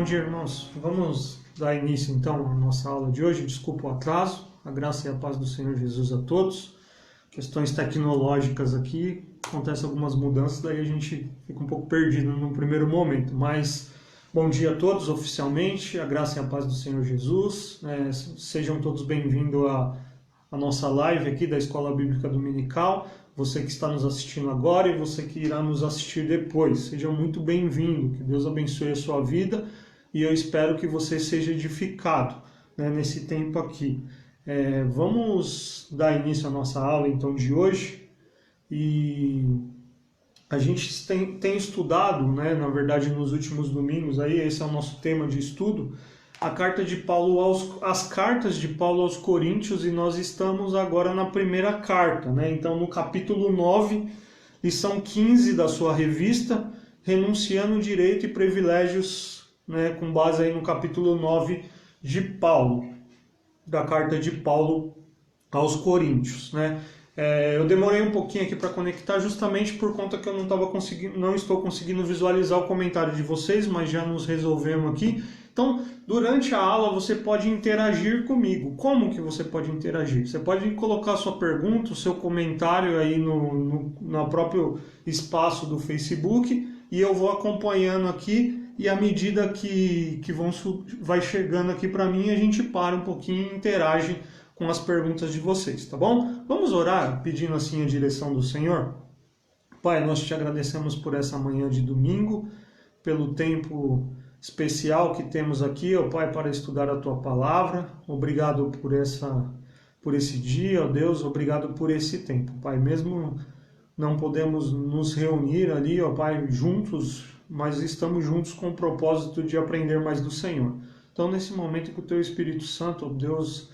dia, irmãos. Vamos dar início então à nossa aula de hoje. Desculpa o atraso. A graça e a paz do Senhor Jesus a todos. Questões tecnológicas aqui, acontecem algumas mudanças, daí a gente fica um pouco perdido no primeiro momento. Mas bom dia a todos oficialmente, a graça e a paz do Senhor Jesus. Sejam todos bem-vindos à nossa live aqui da Escola Bíblica Dominical. Você que está nos assistindo agora e você que irá nos assistir depois. Sejam muito bem-vindos, que Deus abençoe a sua vida e eu espero que você seja edificado, nesse tempo aqui. Vamos dar início à nossa aula então de hoje e a gente tem estudado, na verdade nos últimos domingos, aí esse é o nosso tema de estudo, as cartas de Paulo aos Coríntios, e nós estamos agora na primeira carta, Então no capítulo 9, lição 15 da sua revista, Renunciando Direito e Privilégios, com base aí no capítulo 9 de Paulo, da carta de Paulo aos Coríntios, Eu demorei um pouquinho aqui para conectar, justamente por conta que eu não estou conseguindo visualizar o comentário de vocês, mas já nos resolvemos aqui. Então, durante a aula você pode interagir comigo. Como que você pode interagir? Você pode colocar a sua pergunta, o seu comentário aí no próprio espaço do Facebook e eu vou acompanhando aqui, e à medida que vai chegando aqui para mim, a gente para um pouquinho e interage com as perguntas de vocês, tá bom? Vamos orar pedindo assim a direção do Senhor? Pai, nós te agradecemos por essa manhã de domingo, pelo tempo especial que temos aqui, ó Pai, para estudar a Tua Palavra. Obrigado por esse dia, ó Deus, obrigado por esse tempo, Pai. Mesmo não podemos nos reunir ali, ó Pai, juntos, mas estamos juntos com o propósito de aprender mais do Senhor. Então, nesse momento que o Teu Espírito Santo, ó Deus,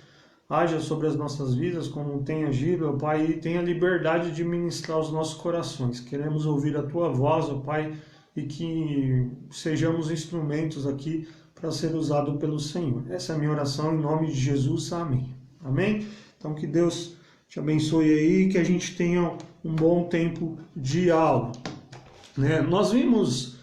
haja sobre as nossas vidas como tem agido, ó Pai, e tenha liberdade de ministrar os nossos corações. Queremos ouvir a Tua voz, ó Pai, e que sejamos instrumentos aqui para ser usado pelo Senhor. Essa é a minha oração em nome de Jesus. Amém. Amém? Então que Deus te abençoe aí e que a gente tenha um bom tempo de aula. Nós vimos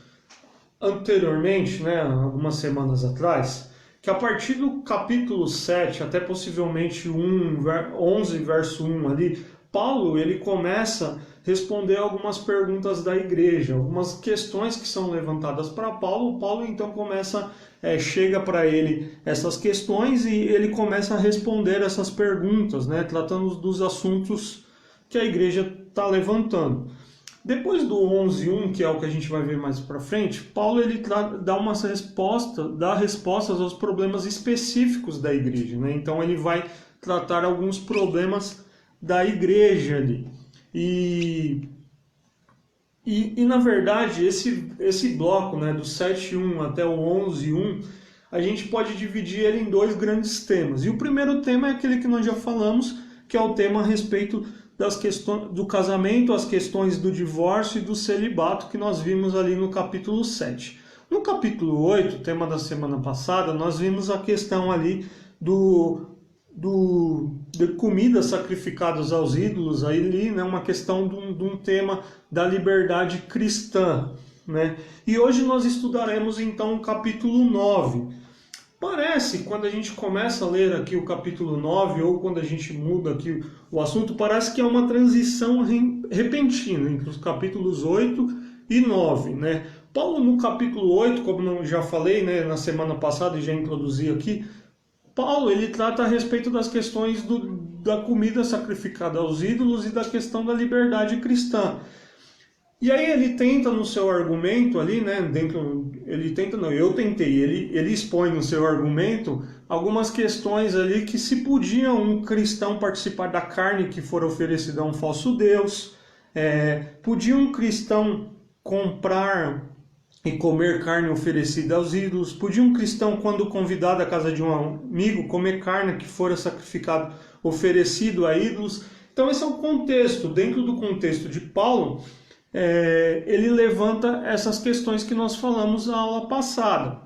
anteriormente, algumas semanas atrás, que a partir do capítulo 7, até possivelmente 11, verso 1 ali, Paulo ele começa a responder algumas perguntas da igreja, algumas questões que são levantadas para Paulo. Paulo então chega para ele essas questões e ele começa a responder essas perguntas, tratando dos assuntos que a igreja está levantando. Depois do 11.1, que é o que a gente vai ver mais para frente, Paulo ele dá respostas aos problemas específicos da igreja. Então ele vai tratar alguns problemas da igreja ali. E na verdade, esse bloco, do 7.1 até o 11.1, a gente pode dividir ele em dois grandes temas. E o primeiro tema é aquele que nós já falamos, que é o tema a respeito das questões do casamento, as questões do divórcio e do celibato, que nós vimos ali no capítulo 7. No capítulo 8, tema da semana passada, nós vimos a questão ali de comidas sacrificadas aos ídolos, ali, uma questão de um tema da liberdade cristã. E hoje nós estudaremos então o capítulo 9. Parece, quando a gente começa a ler aqui o capítulo 9, ou quando a gente muda aqui o assunto, parece que é uma transição repentina entre os capítulos 8 e 9. Paulo no capítulo 8, como eu já falei na semana passada e já introduzi aqui, Paulo ele trata a respeito das questões da comida sacrificada aos ídolos e da questão da liberdade cristã. E aí ele tenta no seu argumento ali, ele expõe no seu argumento algumas questões ali que se podia um cristão participar da carne que for oferecida a um falso Deus, podia um cristão comprar e comer carne oferecida aos ídolos, podia um cristão, quando convidado à casa de um amigo, comer carne que fora sacrificado, oferecido a ídolos. Então esse é o contexto. Dentro do contexto de Paulo, ele levanta essas questões que nós falamos na aula passada.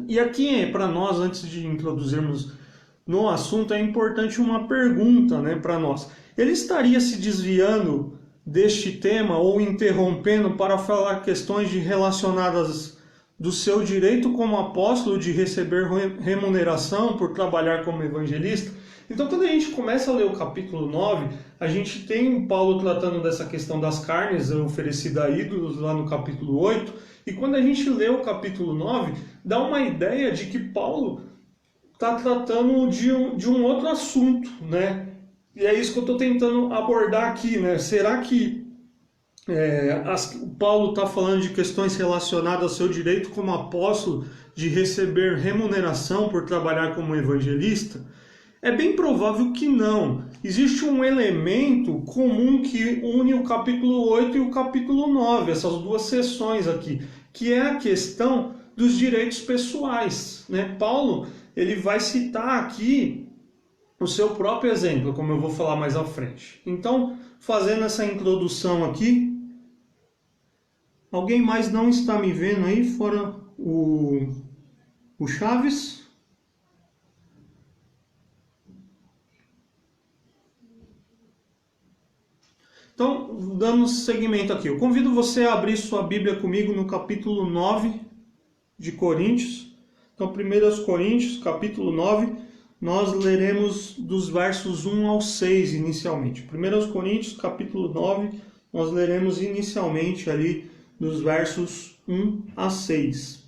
E aqui, para nós, antes de introduzirmos no assunto, é importante uma pergunta para nós. Ele estaria se desviando deste tema ou interrompendo para falar questões relacionadas do seu direito como apóstolo de receber remuneração por trabalhar como evangelista. Então, quando a gente começa a ler o capítulo 9, a gente tem Paulo tratando dessa questão das carnes oferecidas a ídolos lá no capítulo 8, e quando a gente lê o capítulo 9, dá uma ideia de que Paulo está tratando de um outro assunto, né? E é isso que eu estou tentando abordar aqui, né? Será que o Paulo está falando de questões relacionadas ao seu direito como apóstolo de receber remuneração por trabalhar como evangelista? É bem provável que não. Existe um elemento comum que une o capítulo 8 e o capítulo 9, essas duas seções aqui, que é a questão dos direitos pessoais, né? Paulo, ele vai citar aqui o seu próprio exemplo, como eu vou falar mais à frente. Então, fazendo essa introdução aqui, alguém mais não está me vendo aí, fora o Chaves? Então, dando seguimento aqui, eu convido você a abrir sua Bíblia comigo no capítulo 9 de Coríntios. Então, 1 Coríntios, capítulo 9, nós leremos dos versos 1 ao 6 inicialmente. 1 Coríntios, capítulo 9, nós leremos inicialmente ali dos versos 1 a 6.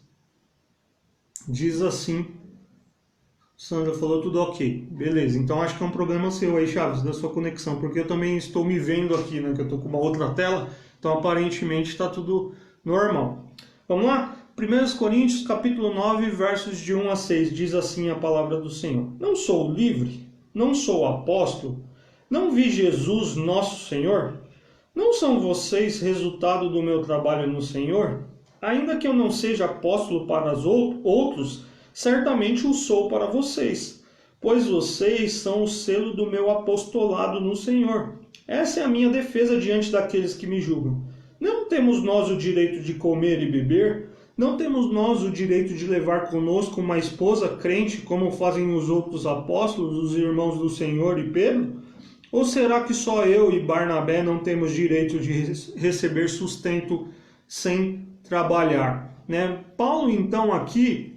Diz assim, Sandra falou tudo ok. Beleza, então acho que é um problema seu aí, Chaves, da sua conexão, porque eu também estou me vendo aqui, né, que eu estou com uma outra tela, então aparentemente está tudo normal. Vamos lá? 1 Coríntios, capítulo 9, versos de 1 a 6, diz assim a palavra do Senhor. Não sou livre? Não sou apóstolo? Não vi Jesus, nosso Senhor? Não são vocês resultado do meu trabalho no Senhor? Ainda que eu não seja apóstolo para os outros, certamente o sou para vocês, pois vocês são o selo do meu apostolado no Senhor. Essa é a minha defesa diante daqueles que me julgam. Não temos nós o direito de comer e beber? Não temos nós o direito de levar conosco uma esposa crente, como fazem os outros apóstolos, os irmãos do Senhor e Pedro? Ou será que só eu e Barnabé não temos direito de receber sustento sem trabalhar? Né? Paulo, então, aqui,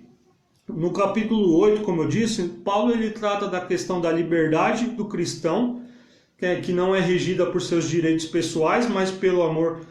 no capítulo 8, como eu disse, Paulo ele trata da questão da liberdade do cristão, que não é regida por seus direitos pessoais, mas pelo amor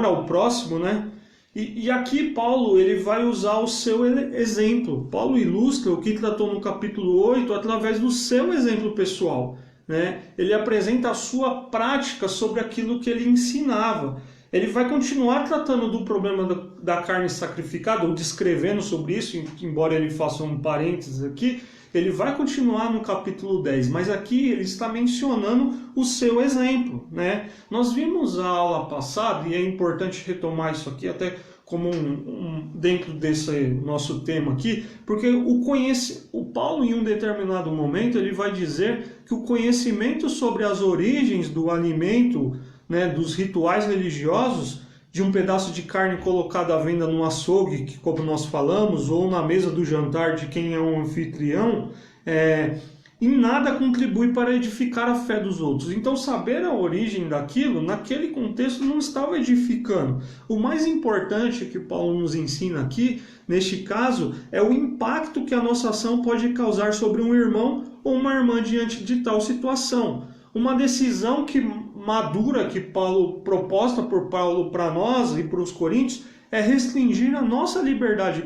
ao próximo, né? E aqui Paulo ele vai usar o seu exemplo. Paulo ilustra o que tratou no capítulo 8 através do seu exemplo pessoal, né? Ele apresenta a sua prática sobre aquilo que ele ensinava. Ele vai continuar tratando do problema da carne sacrificada, ou descrevendo sobre isso, embora ele faça um parênteses aqui, ele vai continuar no capítulo 10, mas aqui ele está mencionando o seu exemplo, né? Nós vimos a aula passada, e é importante retomar isso aqui, até como dentro desse nosso tema aqui, porque o Paulo, em um determinado momento, ele vai dizer que o conhecimento sobre as origens do alimento, né, dos rituais religiosos, de um pedaço de carne colocado à venda no açougue, que como nós falamos, ou na mesa do jantar de quem é um anfitrião, em nada contribui para edificar a fé dos outros. Então, saber a origem daquilo, naquele contexto, não estava edificando. O mais importante que Paulo nos ensina aqui, neste caso, é o impacto que a nossa ação pode causar sobre um irmão ou uma irmã diante de tal situação. Uma decisão madura que proposta por Paulo para nós e para os coríntios é restringir a nossa liberdade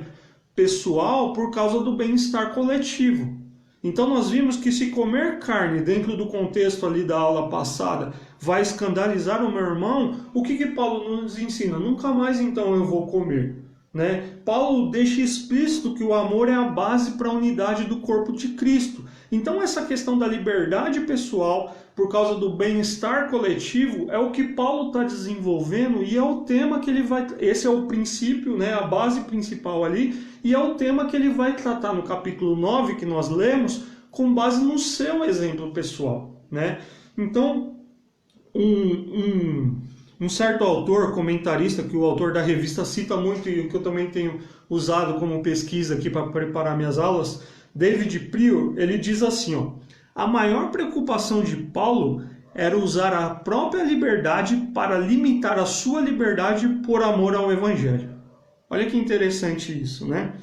pessoal por causa do bem-estar coletivo. Então nós vimos que se comer carne dentro do contexto ali da aula passada vai escandalizar o meu irmão, o que Paulo nos ensina? Nunca mais então eu vou comer. Né? Paulo deixa explícito que o amor é a base para a unidade do corpo de Cristo. Então essa questão da liberdade pessoal por causa do bem-estar coletivo é o que Paulo está desenvolvendo e é o tema que ele vai... Esse é o princípio, né, a base principal ali, e é o tema que ele vai tratar no capítulo 9 que nós lemos com base no seu exemplo pessoal. Né? Então, um certo autor, comentarista, que o autor da revista cita muito e que eu também tenho usado como pesquisa aqui para preparar minhas aulas, David Prior, ele diz assim, ó, a maior preocupação de Paulo era usar a própria liberdade para limitar a sua liberdade por amor ao Evangelho. Olha que interessante isso, né?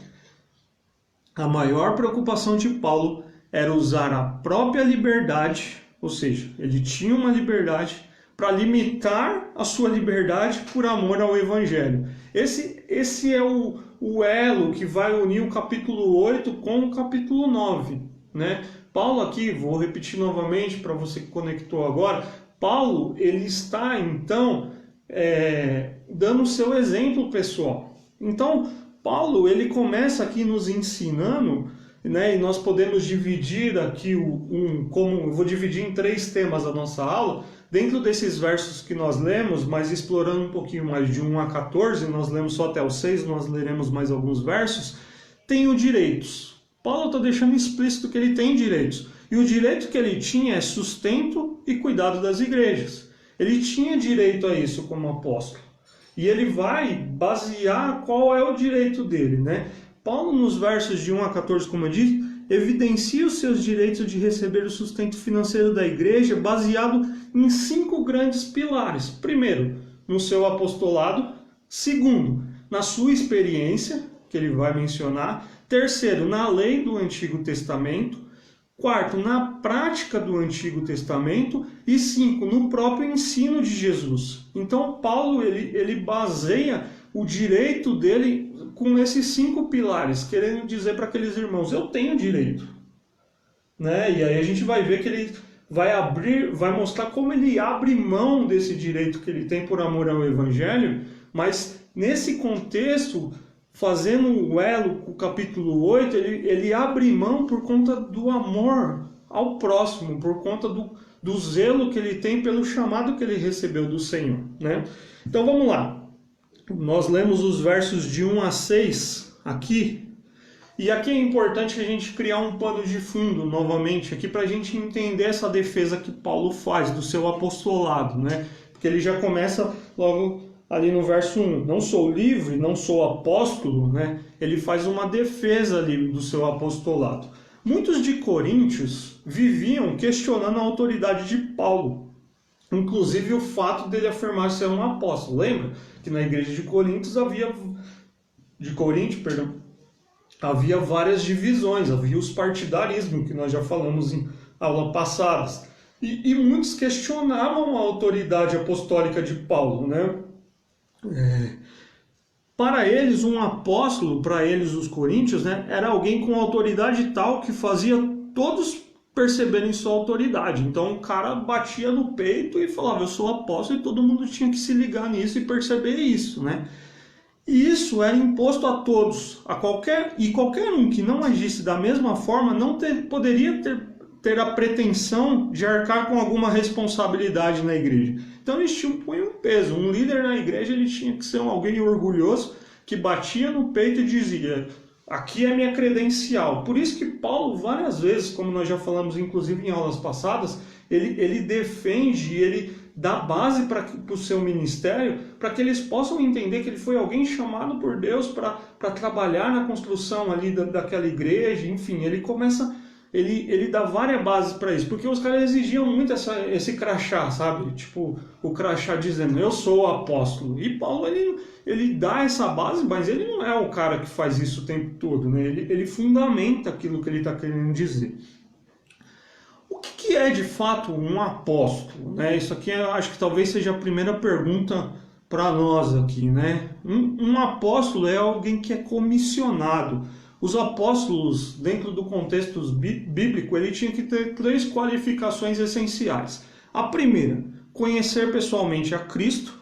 A maior preocupação de Paulo era usar a própria liberdade, ou seja, ele tinha uma liberdade para limitar a sua liberdade por amor ao Evangelho. Esse é o elo que vai unir o capítulo 8 com o capítulo 9, né? Paulo aqui, vou repetir novamente para você que conectou agora, Paulo, ele está então dando o seu exemplo pessoal. Então, Paulo, ele começa aqui nos ensinando, né, e nós podemos dividir aqui eu vou dividir em 3 temas a nossa aula, dentro desses versos que nós lemos, mas explorando um pouquinho mais de 1 a 14, nós lemos só até o 6, nós leremos mais alguns versos, tem os direitos. Paulo está deixando explícito que ele tem direitos. E o direito que ele tinha é sustento e cuidado das igrejas. Ele tinha direito a isso como apóstolo. E ele vai basear qual é o direito dele, né? Paulo, nos versos de 1 a 14, como eu disse, evidencia os seus direitos de receber o sustento financeiro da igreja baseado em 5 grandes pilares. Primeiro, no seu apostolado. Segundo, na sua experiência, que ele vai mencionar. Terceiro, na lei do Antigo Testamento. Quarto, na prática do Antigo Testamento. E 5, no próprio ensino de Jesus. Então, Paulo ele baseia o direito dele com esses 5 pilares, querendo dizer para aqueles irmãos, eu tenho direito. Né? E aí a gente vai ver que ele vai mostrar como ele abre mão desse direito que ele tem por amor ao Evangelho, mas nesse contexto, fazendo o elo com o capítulo 8, ele abre mão por conta do amor ao próximo, por conta do zelo que ele tem pelo chamado que ele recebeu do Senhor. Né? Então vamos lá. Nós lemos os versos de 1 a 6 aqui. E aqui é importante a gente criar um pano de fundo novamente aqui para a gente entender essa defesa que Paulo faz do seu apostolado, né? Porque ele já começa logo ali no verso 1. Não sou livre, não sou apóstolo, né? Ele faz uma defesa ali do seu apostolado. Muitos de Coríntios viviam questionando a autoridade de Paulo. Inclusive o fato dele afirmar ser um apóstolo. Lembra que na igreja de Corinto havia várias divisões, havia os partidarismos, que nós já falamos em aulas passadas. E muitos questionavam a autoridade apostólica de Paulo, né? Para eles, um apóstolo, para eles os coríntios, né, era alguém com autoridade tal que fazia todos perceberem sua autoridade. Então o cara batia no peito e falava, eu sou apóstolo, e todo mundo tinha que se ligar nisso e perceber isso, né? E isso era imposto a todos, qualquer um que não agisse da mesma forma poderia ter a pretensão de arcar com alguma responsabilidade na igreja. Então eles tinham um peso. Um líder na igreja ele tinha que ser alguém orgulhoso que batia no peito e dizia, aqui é minha credencial. Por isso que Paulo, várias vezes, como nós já falamos inclusive em aulas passadas, ele defende, ele dá base para o seu ministério, para que eles possam entender que ele foi alguém chamado por Deus para trabalhar na construção ali daquela igreja. Enfim, ele dá várias bases para isso, porque os caras exigiam muito esse crachá, sabe? Tipo, o crachá dizendo, eu sou o apóstolo. E Paulo, ele dá essa base, mas ele não é o cara que faz isso o tempo todo, né? Ele fundamenta aquilo que ele está querendo dizer. O que é de fato um apóstolo? Né? Isso aqui eu acho que talvez seja a primeira pergunta para nós aqui, né? Um apóstolo é alguém que é comissionado. Os apóstolos, dentro do contexto bíblico, ele tinha que ter 3 qualificações essenciais. A primeira, conhecer pessoalmente a Cristo,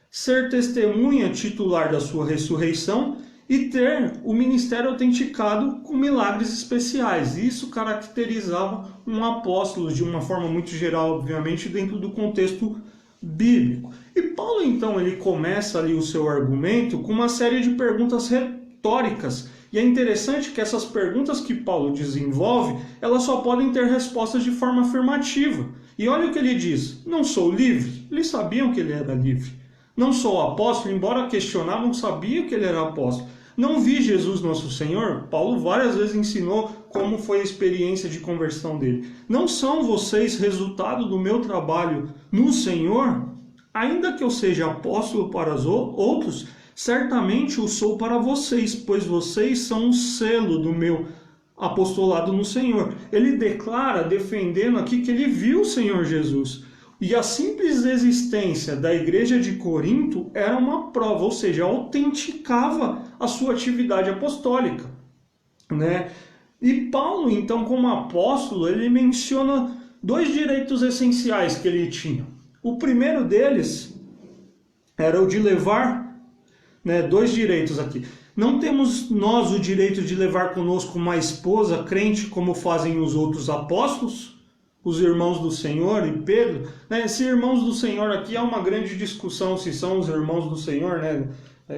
ser testemunha titular da sua ressurreição e ter o ministério autenticado com milagres especiais. Isso caracterizava um apóstolo de uma forma muito geral, obviamente, dentro do contexto bíblico. E Paulo, então, ele começa ali o seu argumento com uma série de perguntas retóricas. E é interessante que essas perguntas que Paulo desenvolve, elas só podem ter respostas de forma afirmativa. E olha o que ele diz, não sou livre? Eles sabiam que ele era livre. Não sou apóstolo, embora questionavam, sabiam que ele era apóstolo. Não vi Jesus nosso Senhor? Paulo várias vezes ensinou como foi a experiência de conversão dele. Não são vocês resultado do meu trabalho no Senhor? Ainda que eu seja apóstolo para os outros, certamente o sou para vocês, pois vocês são o selo do meu apostolado no Senhor. Ele declara, defendendo aqui, que ele viu o Senhor Jesus. E a simples existência da igreja de Corinto era uma prova, ou seja, autenticava a sua atividade apostólica, né? E Paulo, então, como apóstolo, ele menciona dois direitos essenciais que ele tinha. O primeiro deles era o de levar, né, dois direitos aqui. Não temos nós o direito de levar conosco uma esposa crente como fazem os outros apóstolos, os irmãos do Senhor e Pedro, né? Esse irmãos do Senhor aqui é uma grande discussão se são os irmãos do Senhor, né?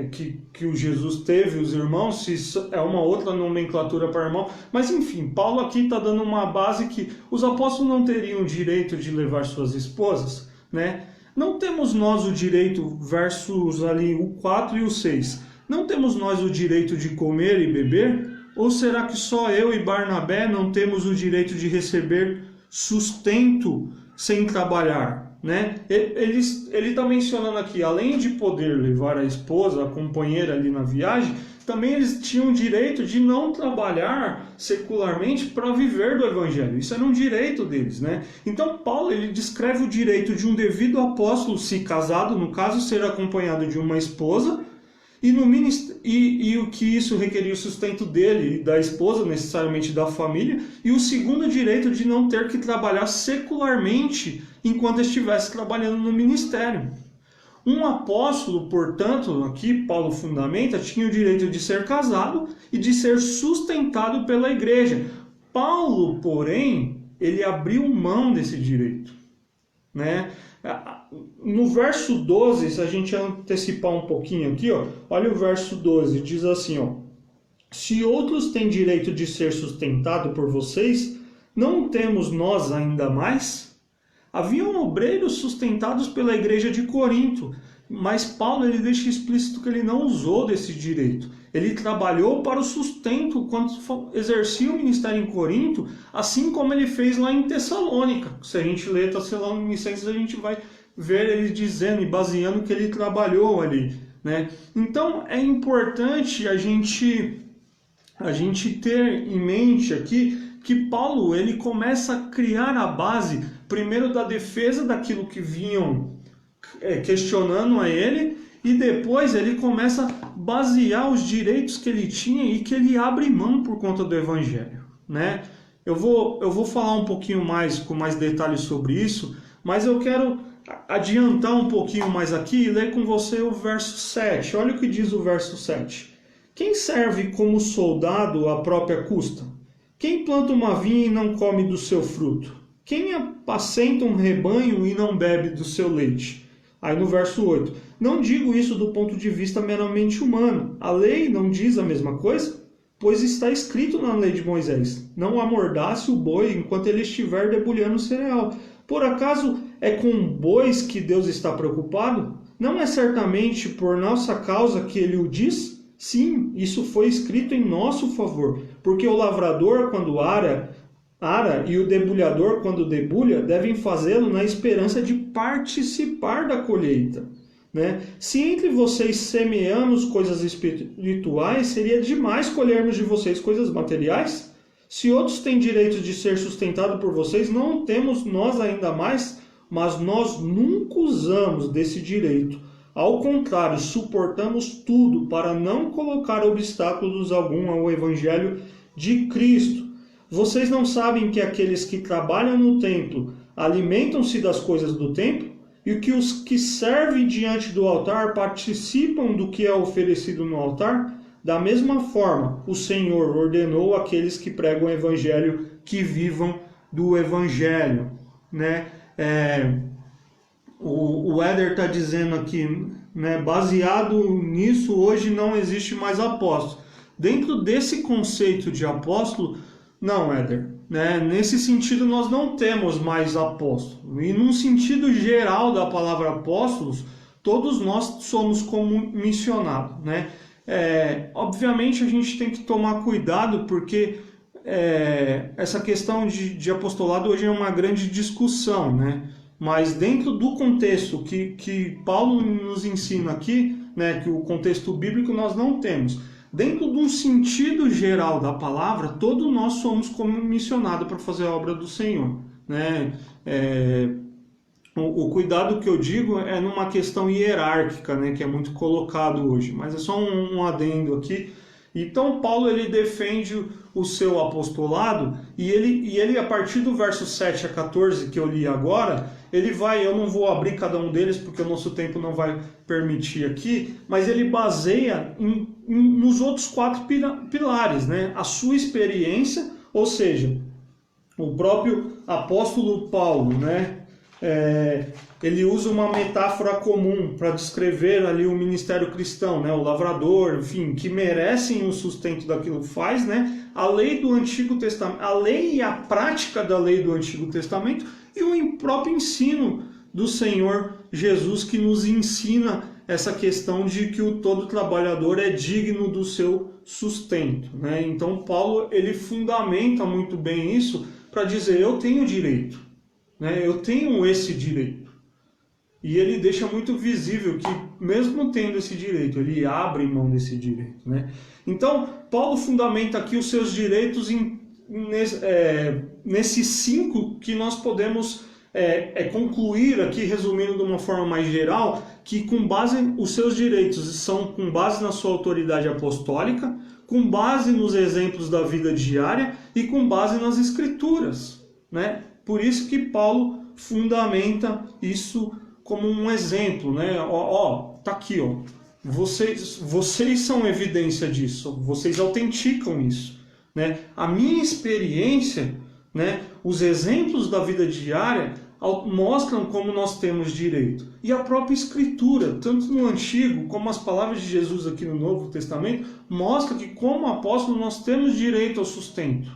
Que o Jesus teve, os irmãos, se é uma outra nomenclatura para irmão. Mas enfim, Paulo aqui está dando uma base que os apóstolos não teriam o direito de levar suas esposas, né? Não temos nós o direito, versos ali o 4 e o 6, não temos nós o direito de comer e beber? Ou será que só eu e Barnabé não temos o direito de receber sustento sem trabalhar, né? Ele está mencionando aqui, além de poder levar a esposa, a companheira ali na viagem, também eles tinham o direito de não trabalhar secularmente para viver do evangelho. Isso era um direito deles, né? Então Paulo, ele descreve o direito de um devido apóstolo, se casado, no caso, ser acompanhado de uma esposa, e o que isso requeria o sustento dele e da esposa, necessariamente da família, e o segundo direito de não ter que trabalhar secularmente enquanto estivesse trabalhando no ministério. Um apóstolo, portanto, aqui Paulo fundamenta, tinha o direito de ser casado e de ser sustentado pela igreja. Paulo, porém, ele abriu mão desse direito, né? No verso 12, se a gente antecipar um pouquinho aqui, ó, olha o verso 12, diz assim, ó: se outros têm direito de ser sustentado por vocês, não temos nós ainda mais? Haviam obreiros sustentados pela igreja de Corinto, mas Paulo, ele deixa explícito que ele não usou desse direito. Ele trabalhou para o sustento quando exercia o ministério em Corinto, assim como ele fez lá em Tessalônica. Se a gente lê Tessalonicenses, a gente vai ver ele dizendo e baseando que ele trabalhou ali, né? Então é importante a gente ter em mente aqui que Paulo, ele começa a criar a base primeiro da defesa daquilo que vinham questionando a ele, e depois ele começa a basear os direitos que ele tinha e que ele abre mão por conta do evangelho, né? Eu vou falar um pouquinho mais, com mais detalhes sobre isso, mas eu quero adiantar um pouquinho mais aqui e ler com você o verso 7. Olha o que diz o verso 7. Quem serve como soldado à própria custa? Quem planta uma vinha e não come do seu fruto? Quem apacenta um rebanho e não bebe do seu leite? Aí no verso 8, não digo isso do ponto de vista meramente humano. A lei não diz a mesma coisa? Pois está escrito na lei de Moisés, não amordace o boi enquanto ele estiver debulhando o cereal. Por acaso é com bois que Deus está preocupado? Não é certamente por nossa causa que ele o diz? Sim, isso foi escrito em nosso favor, porque o lavrador, quando ara, e o debulhador, quando debulha, devem fazê-lo na esperança de participar da colheita, né? Se entre vocês semeamos coisas espirituais, seria demais colhermos de vocês coisas materiais? Se outros têm direito de ser sustentados por vocês, não temos nós ainda mais? Mas nós nunca usamos desse direito. Ao contrário, suportamos tudo para não colocar obstáculos algum ao evangelho de Cristo. Vocês não sabem que aqueles que trabalham no templo alimentam-se das coisas do templo? E que os que servem diante do altar participam do que é oferecido no altar? Da mesma forma, o Senhor ordenou àqueles que pregam o evangelho que vivam do evangelho, né? O Éder está dizendo aqui, né, baseado nisso, hoje não existe mais apóstolo. Dentro desse conceito de apóstolo, não, Éder, né, nesse sentido nós não temos mais apóstolo. E num sentido geral da palavra apóstolos, todos nós somos como missionados, né? Obviamente a gente tem que tomar cuidado, porque essa questão de apostolado hoje é uma grande discussão, né? Mas dentro do contexto que Paulo nos ensina aqui, né, que o contexto bíblico nós não temos, dentro de um sentido geral da palavra, todos nós somos comissionados para fazer a obra do Senhor, né? O cuidado que eu digo é numa questão hierárquica, né, que é muito colocado hoje, mas é só um adendo aqui. Então Paulo ele defende o seu apostolado e ele a partir do verso 7 a 14 que eu li agora, eu não vou abrir cada um deles porque o nosso tempo não vai permitir aqui, mas ele baseia nos outros 4 pilares, né? A sua experiência, ou seja, o próprio apóstolo Paulo, né? Ele usa uma metáfora comum para descrever ali o ministério cristão, né? O lavrador, enfim, que merecem o sustento daquilo que faz, né? A lei do Antigo Testamento, a lei e a prática da lei do Antigo Testamento e o próprio ensino do Senhor Jesus, que nos ensina essa questão de que todo trabalhador é digno do seu sustento, né? Então Paulo ele fundamenta muito bem isso para dizer: eu tenho direito, né? Eu tenho esse direito. E ele deixa muito visível que, mesmo tendo esse direito, ele abre mão desse direito, né? Então, Paulo fundamenta aqui os seus direitos nesses 5 que nós podemos concluir aqui, resumindo de uma forma mais geral, que os seus direitos são com base na sua autoridade apostólica, com base nos exemplos da vida diária e com base nas Escrituras, né? Por isso que Paulo fundamenta isso como um exemplo, né? Tá aqui, ó. Vocês são evidência disso, vocês autenticam isso, né? A minha experiência, né? Os exemplos da vida diária mostram como nós temos direito. E a própria Escritura, tanto no Antigo como as palavras de Jesus aqui no Novo Testamento, mostra que como apóstolo nós temos direito ao sustento,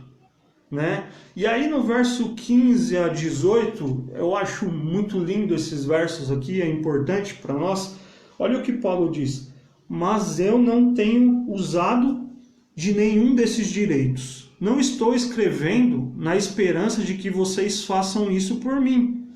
né? E aí no verso 15 a 18, eu acho muito lindo esses versos aqui, é importante para nós. Olha o que Paulo diz: mas eu não tenho usado de nenhum desses direitos. Não estou escrevendo na esperança de que vocês façam isso por mim.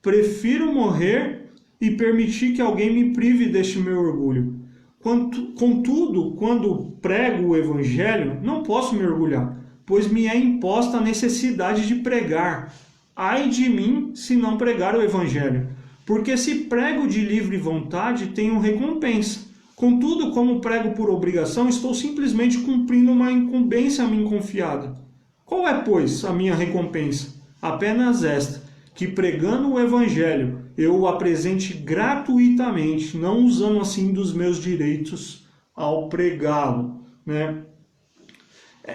Prefiro morrer e permitir que alguém me prive deste meu orgulho. Contudo, quando prego o evangelho, não posso me orgulhar, pois me é imposta a necessidade de pregar. Ai de mim se não pregar o evangelho, porque se prego de livre vontade, tenho recompensa. Contudo, como prego por obrigação, estou simplesmente cumprindo uma incumbência a mim confiada. Qual é, pois, a minha recompensa? Apenas esta, que pregando o evangelho, eu o apresente gratuitamente, não usando assim dos meus direitos ao pregá-lo, né?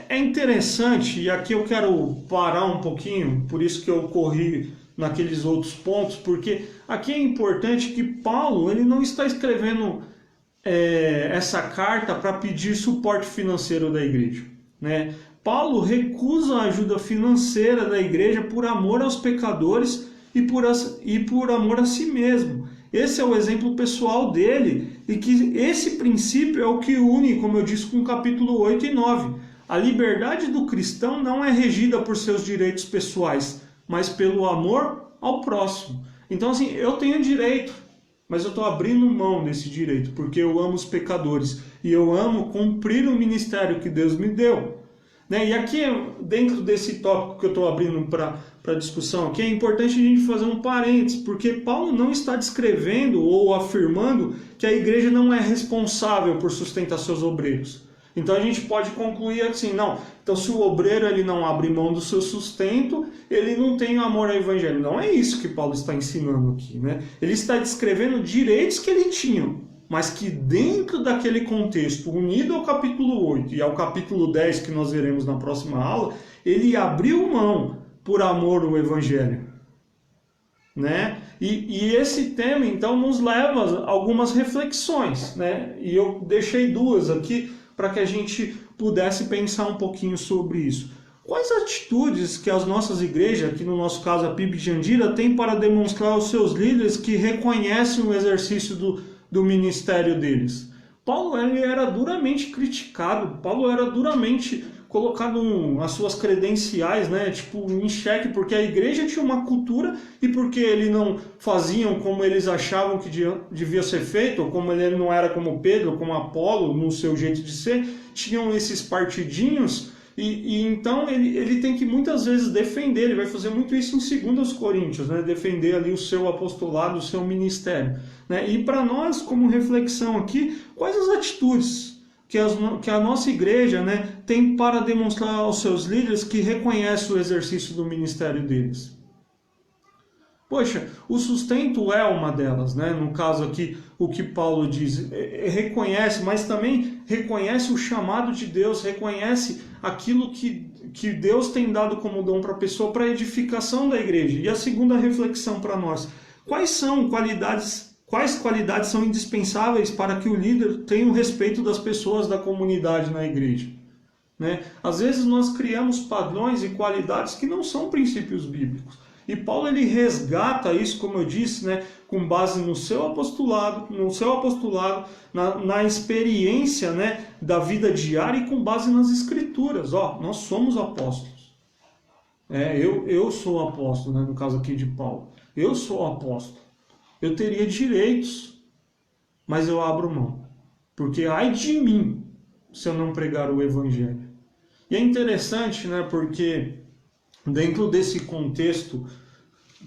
É interessante, e aqui eu quero parar um pouquinho, por isso que eu corri naqueles outros pontos, porque aqui é importante que Paulo ele não está escrevendo essa carta para pedir suporte financeiro da igreja, né? Paulo recusa a ajuda financeira da igreja por amor aos pecadores e por amor a si mesmo. Esse é o exemplo pessoal dele, e que esse princípio é o que une, como eu disse, com o capítulo 8 e 9. A liberdade do cristão não é regida por seus direitos pessoais, mas pelo amor ao próximo. Então, assim, eu tenho direito, mas eu estou abrindo mão desse direito, porque eu amo os pecadores e eu amo cumprir o ministério que Deus me deu, né? E aqui, dentro desse tópico que eu estou abrindo para discussão, aqui é importante a gente fazer um parênteses, porque Paulo não está descrevendo ou afirmando que a igreja não é responsável por sustentar seus obreiros. Então a gente pode concluir assim, não, então se o obreiro ele não abre mão do seu sustento, ele não tem amor ao evangelho. Não é isso que Paulo está ensinando aqui, né? Ele está descrevendo direitos que ele tinha, mas que dentro daquele contexto, unido ao capítulo 8 e ao capítulo 10 que nós veremos na próxima aula, ele abriu mão por amor ao evangelho, né? E esse tema então nos leva a algumas reflexões, né? E eu deixei 2 aqui para que a gente pudesse pensar um pouquinho sobre isso. Quais atitudes que as nossas igrejas, aqui no nosso caso a PIB de Jandira, tem para demonstrar aos seus líderes que reconhecem o exercício do ministério deles? Paulo ele era duramente criticado, Paulo era duramente colocado as suas credenciais, né, tipo, em xeque, porque a igreja tinha uma cultura e porque ele não faziam como eles achavam que devia ser feito, ou como ele não era como Pedro, como Apolo, no seu jeito de ser, tinham esses partidinhos, e então ele tem que muitas vezes defender, ele vai fazer muito isso em 2 Coríntios, né, defender ali o seu apostolado, o seu ministério. Né? E para nós, como reflexão aqui, quais as atitudes que a nossa igreja, né, tem para demonstrar aos seus líderes que reconhece o exercício do ministério deles? Poxa, o sustento é uma delas, né? No caso aqui, o que Paulo diz, reconhece, mas também reconhece o chamado de Deus, reconhece aquilo que Deus tem dado como dom para a pessoa, para a edificação da igreja. E a segunda reflexão para nós, quais qualidades são indispensáveis para que o líder tenha o respeito das pessoas da comunidade na igreja? Né? Às vezes nós criamos padrões e qualidades que não são princípios bíblicos. E Paulo ele resgata isso, como eu disse, né, com base no seu apostolado, na experiência, né, da vida diária e com base nas escrituras. Nós somos apóstolos. Eu sou apóstolo, né, no caso aqui de Paulo. Eu sou apóstolo. Eu teria direitos, mas eu abro mão. Porque ai de mim se eu não pregar o evangelho. E é interessante, né, porque dentro desse contexto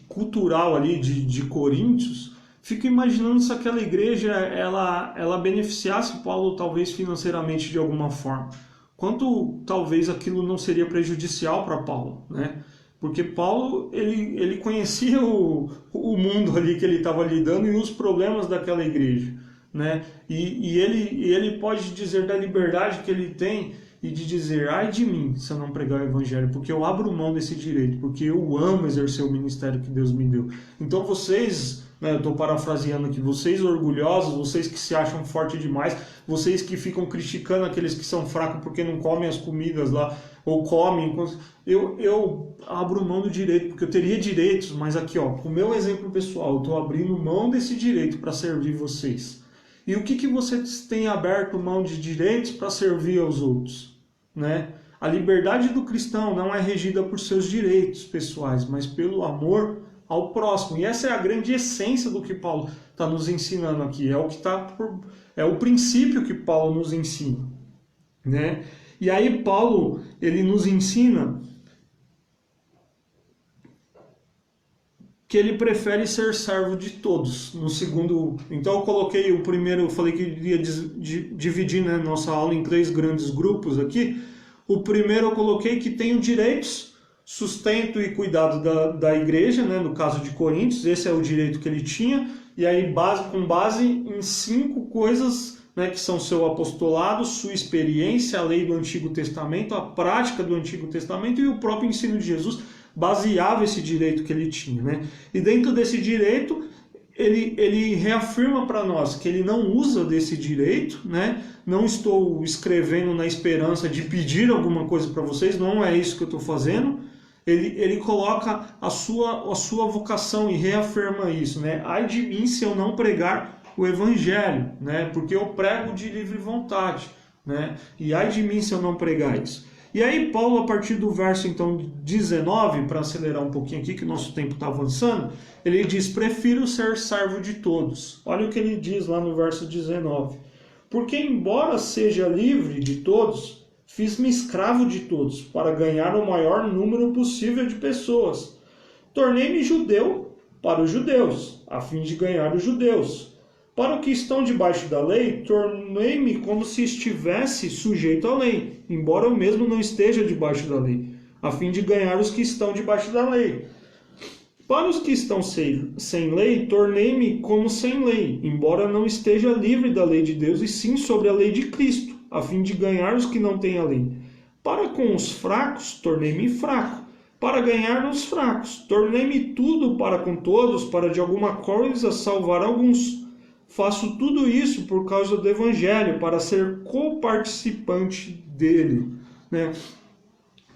cultural ali de Coríntios, fico imaginando se aquela igreja ela beneficiasse Paulo talvez financeiramente de alguma forma. Quanto talvez aquilo não seria prejudicial para Paulo, né? Porque Paulo ele conhecia o mundo ali que ele estava lidando e os problemas daquela igreja, né? E ele pode dizer da liberdade que ele tem e de dizer, ai de mim se eu não pregar o evangelho, porque eu abro mão desse direito, porque eu amo exercer o ministério que Deus me deu. Então vocês, né, eu estou parafraseando aqui, vocês orgulhosos, vocês que se acham forte demais, vocês que ficam criticando aqueles que são fracos porque não comem as comidas lá, ou comem, eu abro mão do direito, porque eu teria direitos, mas aqui, com o meu exemplo pessoal, eu estou abrindo mão desse direito para servir vocês. E o que vocês têm aberto mão de direitos para servir aos outros? Né? A liberdade do cristão não é regida por seus direitos pessoais, mas pelo amor ao próximo. E essa é a grande essência do que Paulo está nos ensinando aqui. É o princípio que Paulo nos ensina. Né? E aí Paulo ele nos ensina que ele prefere ser servo de todos. No segundo, então eu coloquei o primeiro, eu falei que iria dividir, né, nossa aula em 3 grandes grupos aqui. O primeiro eu coloquei que tem os direitos, sustento e cuidado da igreja, né, no caso de Coríntios, esse é o direito que ele tinha, e aí com base em 5 coisas, né, que são seu apostolado, sua experiência, a lei do Antigo Testamento, a prática do Antigo Testamento e o próprio ensino de Jesus, baseava esse direito que ele tinha, né? E dentro desse direito, ele reafirma para nós que ele não usa desse direito, né? Não estou escrevendo na esperança de pedir alguma coisa para vocês, não é isso que eu estou fazendo. Ele coloca a sua vocação e reafirma isso, né? Ai de mim se eu não pregar o evangelho, né? Porque eu prego de livre vontade, né? E ai de mim se eu não pregar isso. E aí Paulo, a partir do verso então 19, para acelerar um pouquinho aqui, que o nosso tempo está avançando, ele diz, prefiro ser servo de todos. Olha o que ele diz lá no verso 19. Porque embora seja livre de todos, fiz-me escravo de todos, para ganhar o maior número possível de pessoas. Tornei-me judeu para os judeus, a fim de ganhar os judeus. Para os que estão debaixo da lei, tornei-me como se estivesse sujeito à lei, embora eu mesmo não esteja debaixo da lei, a fim de ganhar os que estão debaixo da lei. Para os que estão sem lei, tornei-me como sem lei, embora não esteja livre da lei de Deus, e sim sobre a lei de Cristo, a fim de ganhar os que não têm a lei. Para com os fracos, tornei-me fraco, para ganhar os fracos. Tornei-me tudo para com todos, para de alguma coisa salvar alguns. Faço tudo isso por causa do Evangelho, para ser coparticipante dele. Né?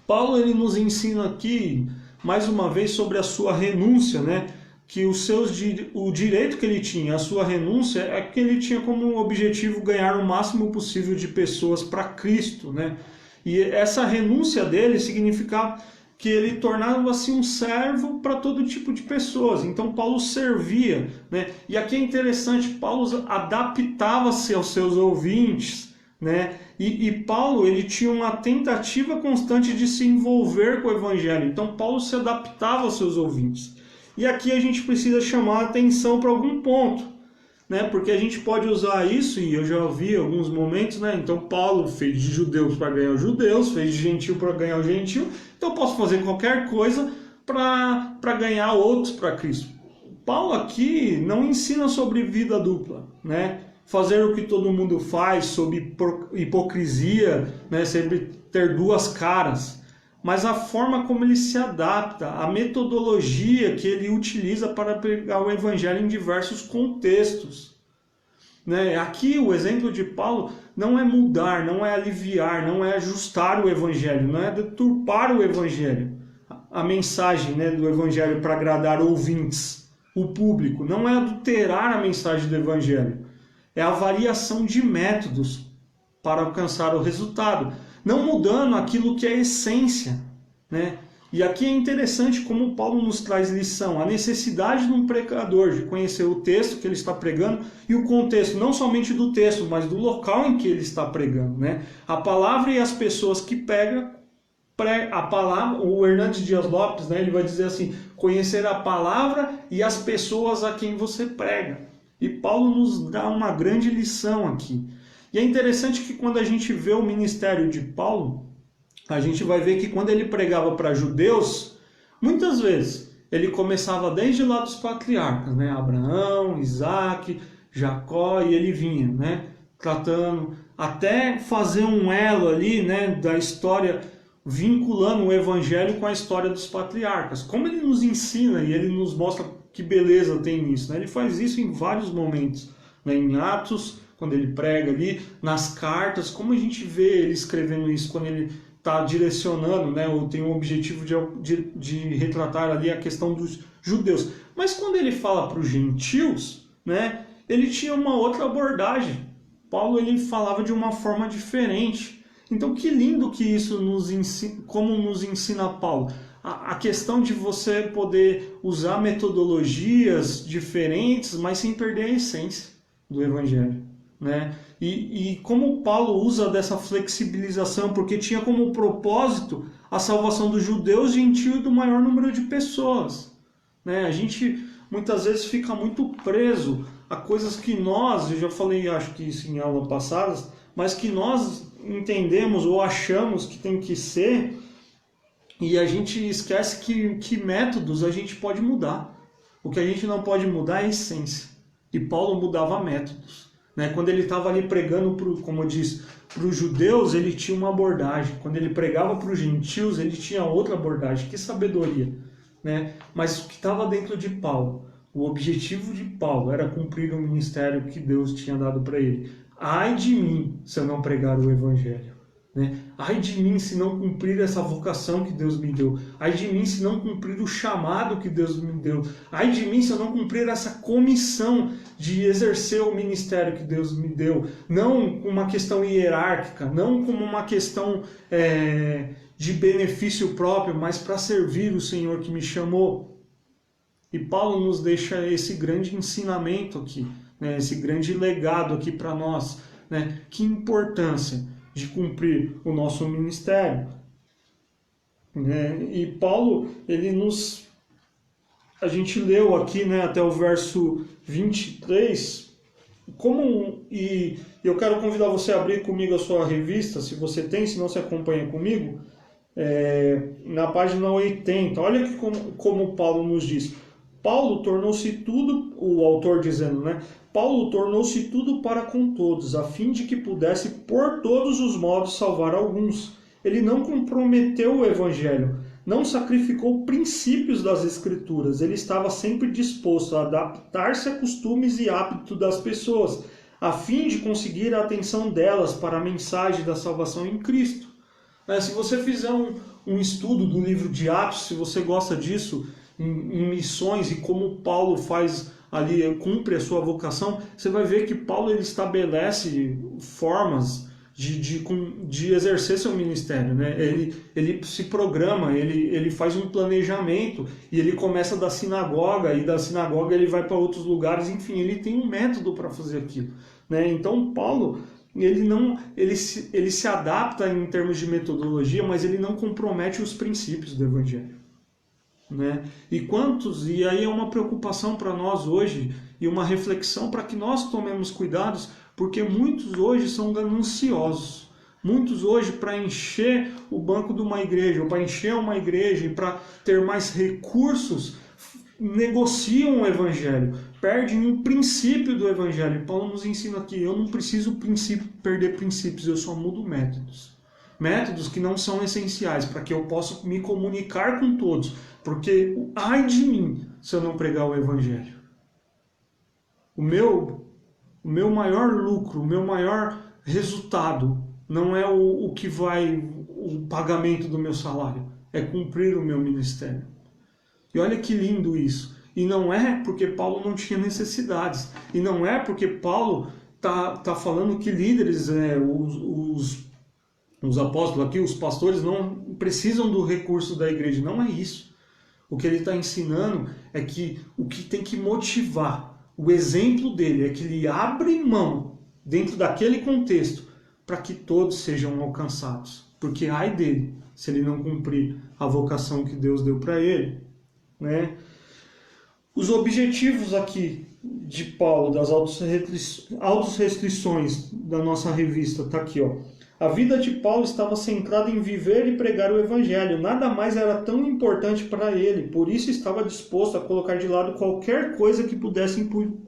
Paulo ele nos ensina aqui, mais uma vez, sobre a sua renúncia, né? que o direito que ele tinha, a sua renúncia, é que ele tinha como objetivo ganhar o máximo possível de pessoas para Cristo, né? E essa renúncia dele significava que ele tornava-se um servo para todo tipo de pessoas. Então Paulo servia, né? E aqui é interessante, Paulo adaptava-se aos seus ouvintes, né? E Paulo, ele tinha uma tentativa constante de se envolver com o evangelho. Então Paulo se adaptava aos seus ouvintes. E aqui a gente precisa chamar a atenção para algum ponto, né? Porque a gente pode usar isso, e eu já ouvi alguns momentos, né? Então Paulo fez de judeus para ganhar os judeus, fez de gentil para ganhar o gentil, então eu posso fazer qualquer coisa para ganhar outros para Cristo. Paulo aqui não ensina sobre vida dupla, né? Fazer o que todo mundo faz, sobre hipocrisia, né? Sempre ter duas caras. Mas a forma como ele se adapta, a metodologia que ele utiliza para pregar o evangelho em diversos contextos. Né? Aqui o exemplo de Paulo não é mudar, não é aliviar, não é ajustar o evangelho, não é deturpar o evangelho. A mensagem, né, do evangelho para agradar ouvintes, o público, não é adulterar a mensagem do evangelho. É a variação de métodos para alcançar o resultado, não mudando aquilo que é a essência, né? E aqui é interessante como Paulo nos traz lição, a necessidade de um pregador de conhecer o texto que ele está pregando e o contexto, não somente do texto, mas do local em que ele está pregando, né? A palavra e as pessoas que pregam, a palavra, o Hernandes Dias Lopes, né, ele vai dizer assim, conhecer a palavra e as pessoas a quem você prega. E Paulo nos dá uma grande lição aqui. E é interessante que quando a gente vê o ministério de Paulo, a gente vai ver que quando ele pregava para judeus, muitas vezes ele começava desde lá dos patriarcas, né? Abraão, Isaac, Jacó, e ele vinha, né? Tratando, até fazer um elo ali, né? Da história, vinculando o evangelho com a história dos patriarcas. Como ele nos ensina e ele nos mostra que beleza tem nisso, né? Ele faz isso em vários momentos, né? Em Atos, quando ele prega ali, nas cartas, como a gente vê ele escrevendo isso, quando ele está direcionando, né, ou tem o objetivo de retratar ali a questão dos judeus. Mas quando ele fala para os gentios, né, ele tinha uma outra abordagem. Paulo ele falava de uma forma diferente. Então que lindo que isso nos ensina, como nos ensina Paulo. A questão de você poder usar metodologias diferentes, mas sem perder a essência do evangelho. Né? E como Paulo usa dessa flexibilização, porque tinha como propósito a salvação dos judeus, gentil e do maior número de pessoas. Né? A gente muitas vezes fica muito preso a coisas que nós, eu já falei acho que isso em aulas passadas, mas que nós entendemos ou achamos que tem que ser, e a gente esquece que métodos a gente pode mudar. O que a gente não pode mudar é a essência. E Paulo mudava métodos. Quando ele estava ali pregando, como eu disse, para os judeus, ele tinha uma abordagem. Quando ele pregava para os gentios, ele tinha outra abordagem. Que sabedoria! Né? Mas o que estava dentro de Paulo, o objetivo de Paulo era cumprir o ministério que Deus tinha dado para ele. Ai de mim se eu não pregar o evangelho. Né? Ai de mim se não cumprir essa vocação que Deus me deu. Ai de mim se não cumprir o chamado que Deus me deu. Ai de mim se eu não cumprir essa comissão de exercer o ministério que Deus me deu. Não com uma questão hierárquica, não como uma questão de benefício próprio, mas para servir o Senhor que me chamou. E Paulo nos deixa esse grande ensinamento aqui, né? Esse grande legado aqui para nós. Né? Que importância de cumprir o nosso ministério. Né? E Paulo, a gente leu aqui, né, até o verso 23, e eu quero convidar você a abrir comigo a sua revista, se você tem, se não se acompanha comigo, na página 80. Olha que como Paulo nos diz. Paulo tornou-se tudo, o autor dizendo, né? Paulo tornou-se tudo para com todos, a fim de que pudesse por todos os modos salvar alguns. Ele não comprometeu o evangelho, não sacrificou princípios das escrituras, ele estava sempre disposto a adaptar-se a costumes e hábitos das pessoas, a fim de conseguir a atenção delas para a mensagem da salvação em Cristo. Se você fizer um estudo do livro de Atos, se você gosta disso, em missões e como Paulo faz ali, cumpre a sua vocação, você vai ver que Paulo ele estabelece formas de exercer seu ministério, né? Ele se programa, ele faz um planejamento e ele começa da sinagoga e da sinagoga ele vai para outros lugares, enfim, ele tem um método para fazer aquilo, né? Então Paulo ele se adapta em termos de metodologia, mas ele não compromete os princípios do evangelho, né? E aí é uma preocupação para nós hoje e uma reflexão para que nós tomemos cuidados, porque muitos hoje são gananciosos. Muitos hoje, para encher o banco de uma igreja, ou para encher uma igreja e para ter mais recursos, negociam o evangelho, perdem o princípio do evangelho. Paulo nos ensina aqui, eu não preciso perder princípios, eu só mudo métodos. Métodos que não são essenciais para que eu possa me comunicar com todos, porque ai de mim se eu não pregar o evangelho. O meu maior lucro, o meu maior resultado não é o pagamento do meu salário, é cumprir o meu ministério. E olha que lindo isso. E não é porque Paulo não tinha necessidades. E não é porque Paulo tá falando que líderes, os apóstolos aqui, os pastores, não precisam do recurso da igreja. Não é isso. O que ele está ensinando é que o que tem que motivar, o exemplo dele, é que ele abre mão, dentro daquele contexto, para que todos sejam alcançados. Porque ai dele, se ele não cumprir a vocação que Deus deu para ele, né? Os objetivos aqui de Paulo, das autorestrições da nossa revista, está aqui, ó. A vida de Paulo estava centrada em viver e pregar o evangelho. Nada mais era tão importante para ele, por isso estava disposto a colocar de lado qualquer coisa que pudesse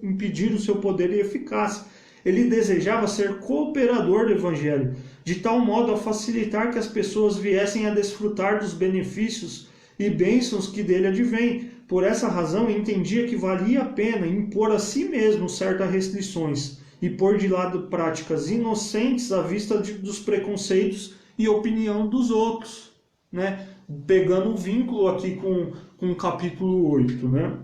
impedir o seu poder e eficácia. Ele desejava ser cooperador do evangelho, de tal modo a facilitar que as pessoas viessem a desfrutar dos benefícios e bênçãos que dele advêm. Por essa razão, entendia que valia a pena impor a si mesmo certas restrições e pôr de lado práticas inocentes à vista dos preconceitos e opinião dos outros, né? Pegando o vínculo aqui com o capítulo 8, né?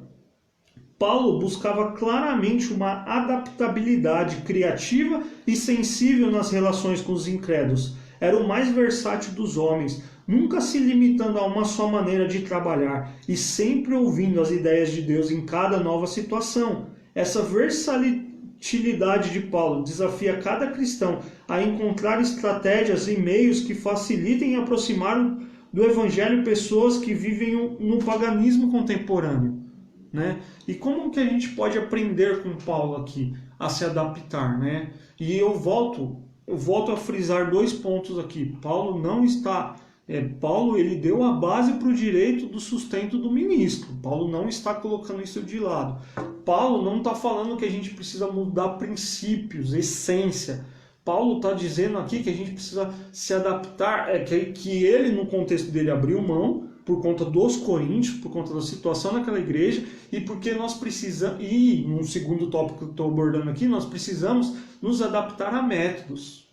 Paulo buscava claramente uma adaptabilidade criativa e sensível nas relações com os incrédulos. Era o mais versátil dos homens, nunca se limitando a uma só maneira de trabalhar e sempre ouvindo as ideias de Deus em cada nova situação. Essa versatilidade de Paulo desafia cada cristão a encontrar estratégias e meios que facilitem aproximar do evangelho pessoas que vivem no paganismo contemporâneo, né? E como que a gente pode aprender com Paulo aqui a se adaptar, né? E eu volto a frisar 2 pontos aqui. Paulo não está... Paulo ele deu a base para o direito do sustento do ministro. Paulo não está colocando isso de lado. Paulo não está falando que a gente precisa mudar princípios, essência. Paulo está dizendo aqui que a gente precisa se adaptar, que ele, no contexto dele, abriu mão por conta dos coríntios, por conta da situação naquela igreja, e porque nós precisamos, e um segundo tópico que eu estou abordando aqui, nós precisamos nos adaptar a métodos,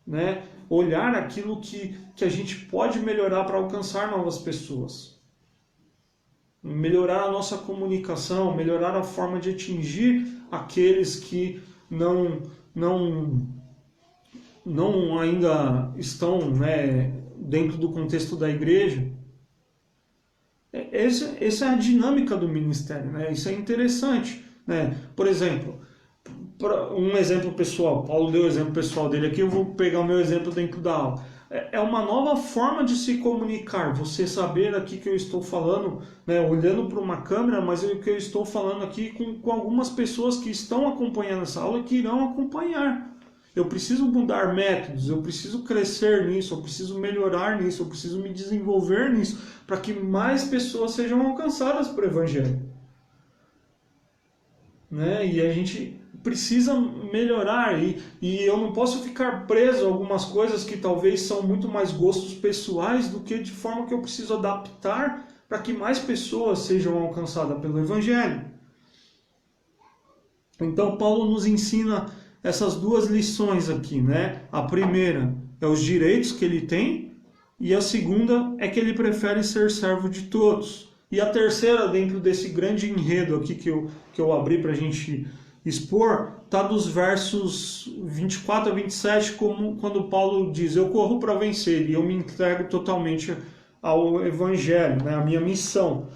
né? Olhar aquilo que a gente pode melhorar para alcançar novas pessoas. Melhorar a nossa comunicação, melhorar a forma de atingir aqueles que não ainda estão, né, dentro do contexto da igreja. Essa é a dinâmica do ministério, né? Isso é interessante, né? Por exemplo, um exemplo pessoal, Paulo deu o exemplo pessoal dele aqui, eu vou pegar o meu exemplo dentro da aula. É uma nova forma de se comunicar, você saber aqui que eu estou falando, né, olhando para uma câmera, mas o que eu estou falando aqui com algumas pessoas que estão acompanhando essa aula e que irão acompanhar. Eu preciso mudar métodos, eu preciso crescer nisso, eu preciso melhorar nisso, eu preciso me desenvolver nisso, para que mais pessoas sejam alcançadas por evangelho, né? E a gente precisa melhorar, e eu não posso ficar preso a algumas coisas que talvez são muito mais gostos pessoais do que de forma que eu preciso adaptar para que mais pessoas sejam alcançadas pelo evangelho. Então Paulo nos ensina essas 2 lições aqui, né? A primeira é os direitos que ele tem, e a segunda é que ele prefere ser servo de todos. E a terceira, dentro desse grande enredo aqui que eu abri para a gente expor, está dos versos 24 a 27, como quando Paulo diz: eu corro para vencer e eu me entrego totalmente ao Evangelho, né, a minha missão.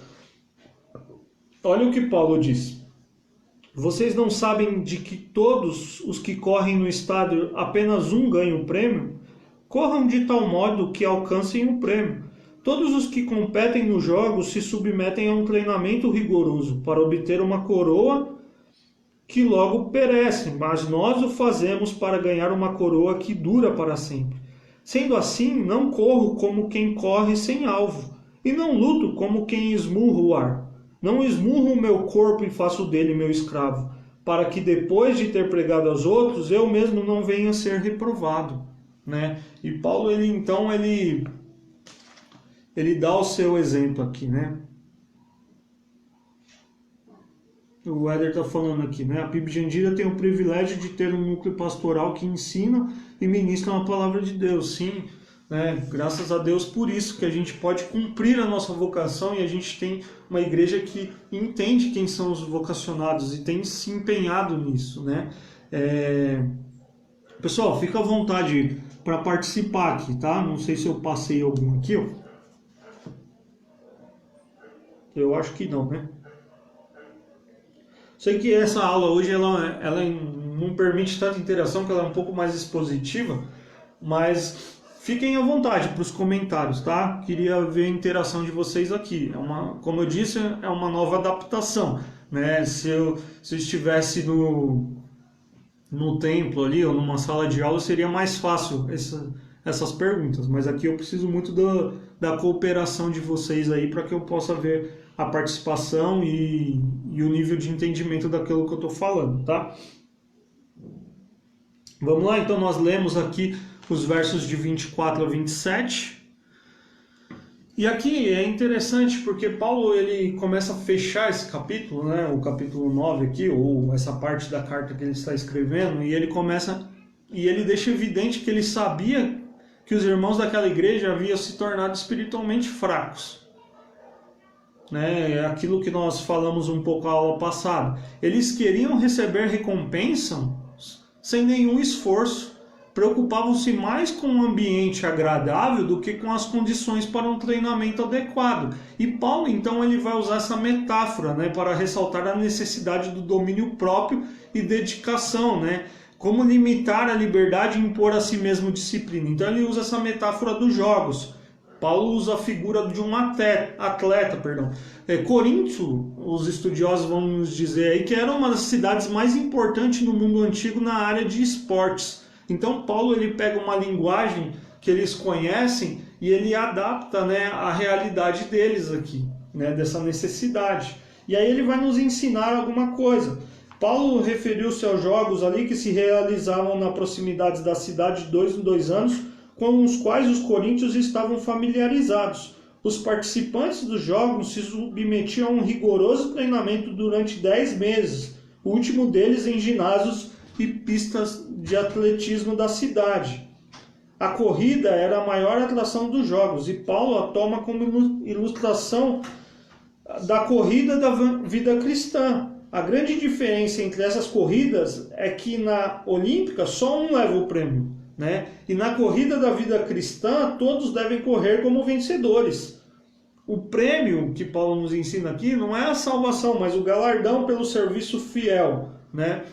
Olha o que Paulo diz: vocês não sabem de que todos os que correm no estádio apenas um ganha o prêmio? Corram de tal modo que alcancem o prêmio. Todos os que competem nos jogos se submetem a um treinamento rigoroso para obter uma coroa que logo perece, mas nós o fazemos para ganhar uma coroa que dura para sempre. Sendo assim, não corro como quem corre sem alvo, e não luto como quem esmurra o ar. Não esmurro o meu corpo e faço dele meu escravo, para que depois de ter pregado aos outros, eu mesmo não venha a ser reprovado, né? E Paulo, ele dá o seu exemplo aqui, né? O Éder está falando aqui, né? A PIB Jandira tem o privilégio de ter um núcleo pastoral que ensina e ministra a palavra de Deus. Sim, né? Graças a Deus por isso que a gente pode cumprir a nossa vocação e a gente tem uma igreja que entende quem são os vocacionados e tem se empenhado nisso, né? Pessoal, fica à vontade para participar aqui, tá? Não sei se eu passei algum aqui, ó. Eu acho que não, né? Sei que essa aula hoje ela não permite tanta interação, porque ela é um pouco mais expositiva, mas fiquem à vontade para os comentários, tá? Queria ver a interação de vocês aqui. Como eu disse, é uma nova adaptação, né? Se eu estivesse no templo ali ou numa sala de aula, seria mais fácil essas perguntas, mas aqui eu preciso muito da cooperação de vocês aí para que eu possa ver a participação e o nível de entendimento daquilo que eu estou falando, tá? Vamos lá, então nós lemos aqui os versos de 24 a 27. E aqui é interessante porque Paulo ele começa a fechar esse capítulo, né, o capítulo 9 aqui, ou essa parte da carta que ele está escrevendo, e ele deixa evidente que ele sabia que os irmãos daquela igreja haviam se tornado espiritualmente fracos. Né, é aquilo que nós falamos um pouco na aula passada. Eles queriam receber recompensa sem nenhum esforço. Preocupavam-se mais com um ambiente agradável do que com as condições para um treinamento adequado. E Paulo, então, ele vai usar essa metáfora, né, para ressaltar a necessidade do domínio próprio e dedicação, né? Como limitar a liberdade e impor a si mesmo disciplina. Então ele usa essa metáfora dos jogos. Paulo usa a figura de um atleta. Corinto, os estudiosos vão nos dizer aí que era uma das cidades mais importantes no mundo antigo na área de esportes. Então Paulo ele pega uma linguagem que eles conhecem e ele adapta, né, a realidade deles aqui, né, dessa necessidade. E aí ele vai nos ensinar alguma coisa. Paulo referiu-se aos jogos ali que se realizavam na proximidade da cidade de 2 em 2 anos, com os quais os coríntios estavam familiarizados. Os participantes dos jogos se submetiam a um rigoroso treinamento durante 10 meses, o último deles em ginásios e pistas de atletismo da cidade. A corrida era a maior atração dos jogos, e Paulo a toma como ilustração da corrida da vida cristã. A grande diferença entre essas corridas é que na olímpica só um leva o prêmio, né? E na corrida da vida cristã todos devem correr como vencedores. O prêmio que Paulo nos ensina aqui não é a salvação, mas o galardão pelo serviço fiel, né?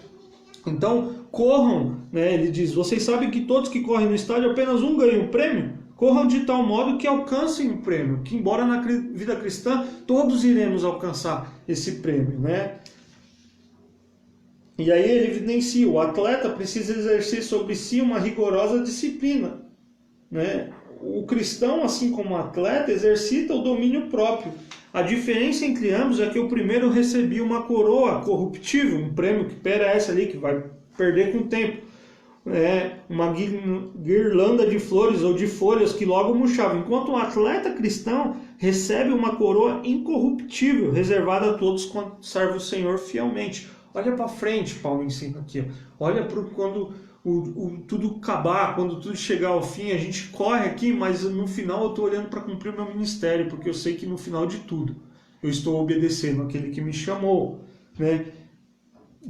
Então corram, né? Ele diz: vocês sabem que todos que correm no estádio apenas um ganha o prêmio? Corram de tal modo que alcancem o prêmio, que embora na vida cristã todos iremos alcançar esse prêmio, né? E aí ele evidencia: o atleta precisa exercer sobre si uma rigorosa disciplina, né? O cristão, assim como o atleta, exercita o domínio próprio. A diferença entre ambos é que o primeiro recebia uma coroa corruptível, um prêmio que perece ali, que vai perder com o tempo. Uma guirlanda de flores ou de folhas que logo murchavam, enquanto o atleta cristão recebe uma coroa incorruptível, reservada a todos quanto servem o Senhor fielmente. Olha para frente, Paulo ensina aqui. Olha para quando tudo acabar, quando tudo chegar ao fim, a gente corre aqui, mas no final eu estou olhando para cumprir o meu ministério, porque eu sei que no final de tudo eu estou obedecendo aquele que me chamou, né?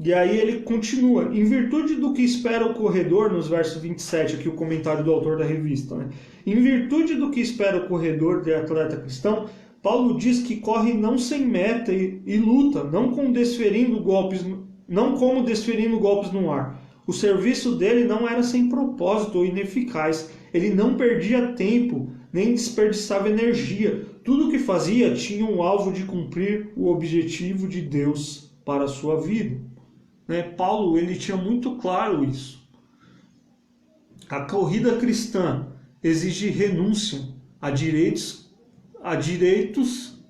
E aí ele continua, em virtude do que espera o corredor, nos versos 27, aqui o comentário do autor da revista, né? Em virtude do que espera o corredor de atleta cristão, Paulo diz que corre não sem meta e luta, não como desferindo golpes no ar. O serviço dele não era sem propósito ou ineficaz. Ele não perdia tempo, nem desperdiçava energia. Tudo o que fazia tinha um alvo de cumprir o objetivo de Deus para a sua vida. Né? Paulo, ele tinha muito claro isso. A corrida cristã exige renúncia a direitos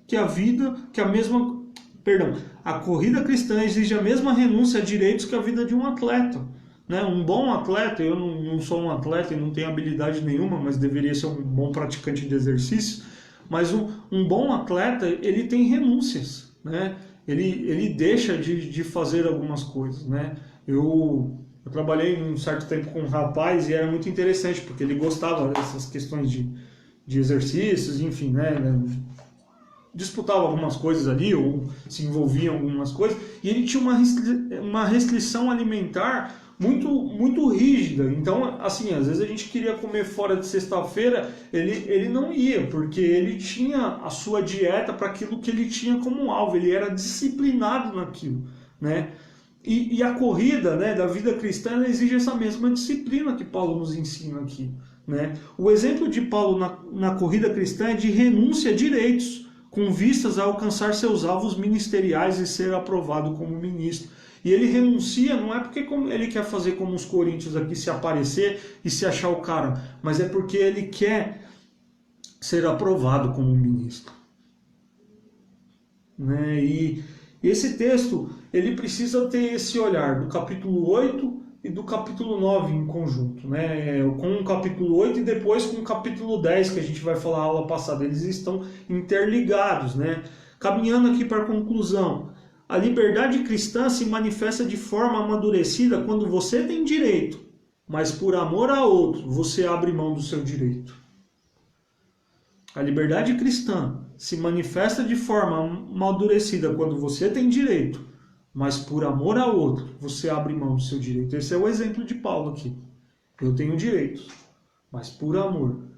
que a vida, que a mesma, perdão, a corrida cristã exige a mesma renúncia a direitos que a vida de um atleta. Né? Um bom atleta, eu não sou um atleta e não tenho habilidade nenhuma, mas deveria ser um bom praticante de exercício. Mas um bom atleta, ele tem renúncias, né? Ele deixa de fazer algumas coisas, né? Eu trabalhei um certo tempo com um rapaz e era muito interessante, porque ele gostava dessas questões de exercícios, enfim, né? Disputava algumas coisas ali, ou se envolvia em algumas coisas, e ele tinha uma restrição alimentar muito rígida. Então, assim, às vezes a gente queria comer fora de sexta-feira, ele não ia, porque ele tinha a sua dieta para aquilo que ele tinha como alvo, ele era disciplinado naquilo, né? E a corrida, né, da vida cristã, ela exige essa mesma disciplina que Paulo nos ensina aqui, né? O exemplo de Paulo na corrida cristã é de renúncia a direitos, com vistas a alcançar seus alvos ministeriais e ser aprovado como ministro. E ele renuncia, não é porque ele quer fazer como os coríntios aqui, se aparecer e se achar o cara, mas é porque ele quer ser aprovado como ministro. Né? E esse texto, ele precisa ter esse olhar do capítulo 8 e do capítulo 9 em conjunto. Né? Com o capítulo 8 e depois com o capítulo 10, que a gente vai falar na aula passada. Eles estão interligados. Né? Caminhando aqui para a conclusão. A liberdade cristã se manifesta de forma amadurecida quando você tem direito, mas por amor a outro, você abre mão do seu direito. A liberdade cristã se manifesta de forma amadurecida quando você tem direito, mas por amor a outro, você abre mão do seu direito. Esse é o exemplo de Paulo aqui. Eu tenho direitos, mas por amor